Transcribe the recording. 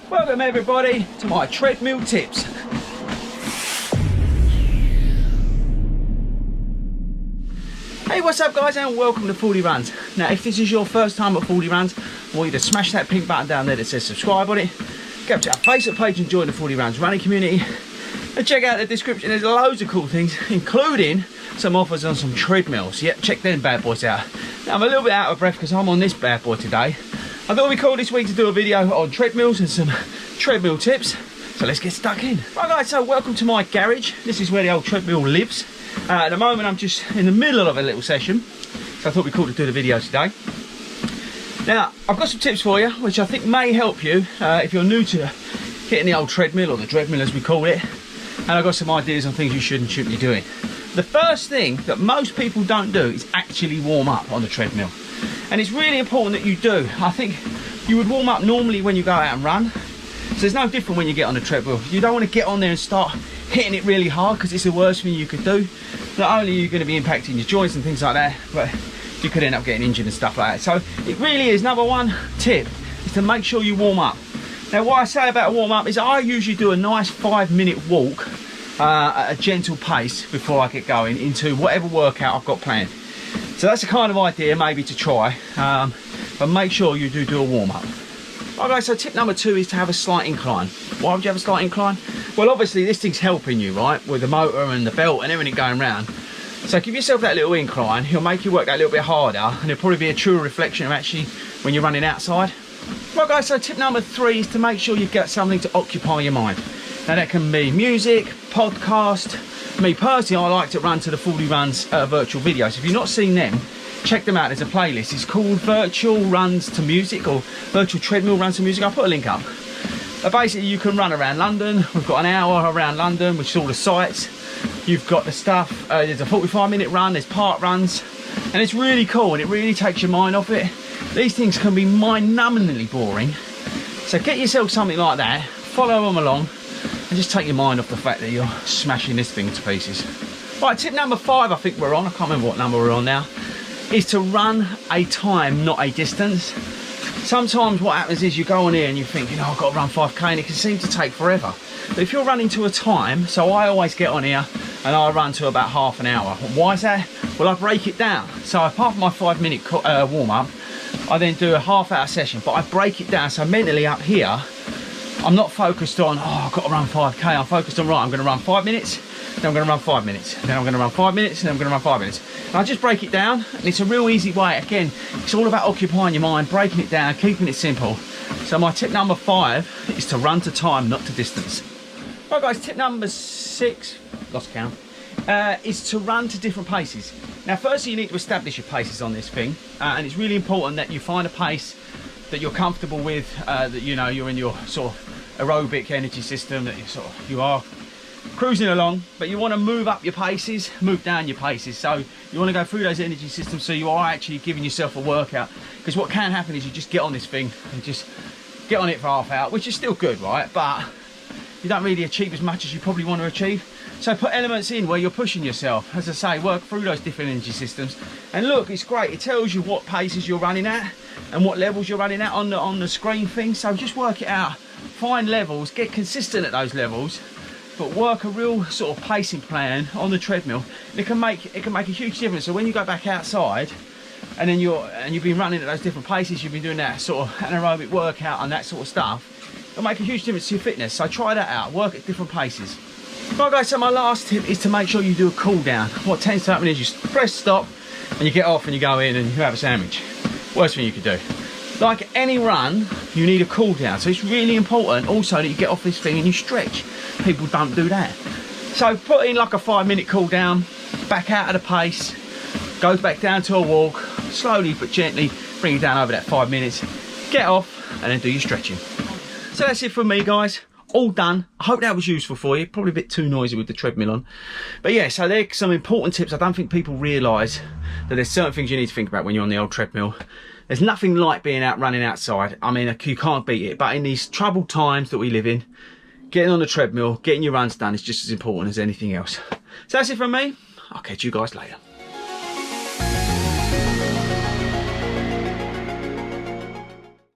Welcome everybody to my treadmill tips. Hey, what's up guys, and welcome to Fordy Runs. Now if this is your first time at Fordy Runs, I want you to smash that pink button down there that says subscribe on it. Go up to our Facebook page and join the Fordy Runs running community. And check out the description, there's loads of cool things, including some offers on some treadmills. Yep, check them bad boys out. Now I'm a little bit out of breath because I'm on this bad boy today. I thought it'd be cool this week to do a video on treadmills and some treadmill tips. So let's get stuck in. Right guys, so welcome to my garage. This is where the old treadmill lives. At the moment I'm just in the middle of a little session, so I thought it'd be cool to do the video today. Now I've got some tips for you which I think may help you if you're new to hitting the old treadmill, or the treadmill as we call it. And I've got some ideas on things you should and shouldn't be doing. The first thing that most people don't do is actually warm up on the treadmill. And it's really important that you do. I think you would warm up normally when you go out and run. So there's no different when you get on the treadmill. You don't want to get on there and start hitting it really hard, because it's the worst thing you could do. Not only are you going to be impacting your joints and things like that, but you could end up getting injured and stuff like that. So it really is, number one tip is to make sure you warm up. Now what I say about a warm up is I usually do a nice 5-minute walk at a gentle pace before I get going into whatever workout I've got planned. So that's the kind of idea maybe to try, but make sure you do a warm up. Okay, so tip number 2 is to have a slight incline. Why would you have a slight incline? Well, obviously this thing's helping you, right, with the motor and the belt and everything going round. So give yourself that little incline. He'll make you work that little bit harder, and it'll probably be a truer reflection of actually when you're running outside. Right guys, so tip number 3 is to make sure you get something to occupy your mind. Now that can be music, podcast. Me personally, I like to run to the Fordy Runs virtual videos. If you've not seen them, check them out. There's a playlist. It's called Virtual Runs to Music, or Virtual Treadmill Runs to Music. I'll put a link up. Basically, you can run around London. We've got an hour around London, which is all the sites. You've got the stuff. There's a 45-minute run. There's park runs, and it's really cool, and it really takes your mind off it. These things can be mind-numbingly boring, so get yourself something like that. Follow them along, and just take your mind off the fact that you're smashing this thing to pieces. Right, tip number 5, I think we're on. I can't remember what number we're on now. Is to run a time, not a distance. Sometimes what happens is you go on here and you think, you know, I've got to run 5k, and it can seem to take forever. But if you're running to a time, so I always get on here and I run to about half an hour. Why is that? Well, I break it down. So apart from my 5-minute warm up, I then do a half-hour session, but I break it down. So mentally up here, I'm not focused on, oh, I've got to run 5k. I'm focused on, right, I'm going to run 5 minutes, then I'm going to run 5 minutes, then I'm going to run 5 minutes, then I'm going to run 5 minutes. And I just break it down, and it's a real easy way. Again, it's all about occupying your mind, breaking it down, keeping it simple. So my tip number 5 is to run to time, not to distance. Right guys, tip number 6, lost count, is to run to different paces. Now firstly, you need to establish your paces on this thing, and it's really important that you find a pace that you're comfortable with, that you know you're in your sort of aerobic energy system, that you are cruising along, but you want to move up your paces, move down your paces. So you want to go through those energy systems, so you are actually giving yourself a workout. Because what can happen is you just get on this thing and just get on it for half hour, which is still good, right? But you don't really achieve as much as you probably want to achieve. So put elements in where you're pushing yourself. As I say, work through those different energy systems. And look, it's great. It tells you what paces you're running at and what levels you're running at on the screen thing. So just work it out. Find levels, get consistent at those levels, but work a real sort of pacing plan on the treadmill. It can make a huge difference. So when you go back outside and then you've been running at those different paces, you've been doing that sort of anaerobic workout and that sort of stuff, it'll make a huge difference to your fitness. So try that out, work at different paces. Right guys, so my last tip is to make sure you do a cool down. What tends to happen is you press stop and you get off and you go in and you have a sandwich. Worst thing you could do. Like any run, you need a cool down. So it's really important also that you get off this thing and you stretch. People don't do that. So put in like a 5-minute cool down, back out of the pace, goes back down to a walk, slowly but gently bring it down over that 5 minutes, get off and then do your stretching. So that's it from me guys. All done. I hope that was useful for you. Probably a bit too noisy with the treadmill on. But yeah, so there's some important tips. I don't think people realise that there's certain things you need to think about when you're on the old treadmill. There's nothing like being out running outside. I mean, you can't beat it. But in these troubled times that we live in, getting on the treadmill, getting your runs done is just as important as anything else. So that's it from me. I'll catch you guys later.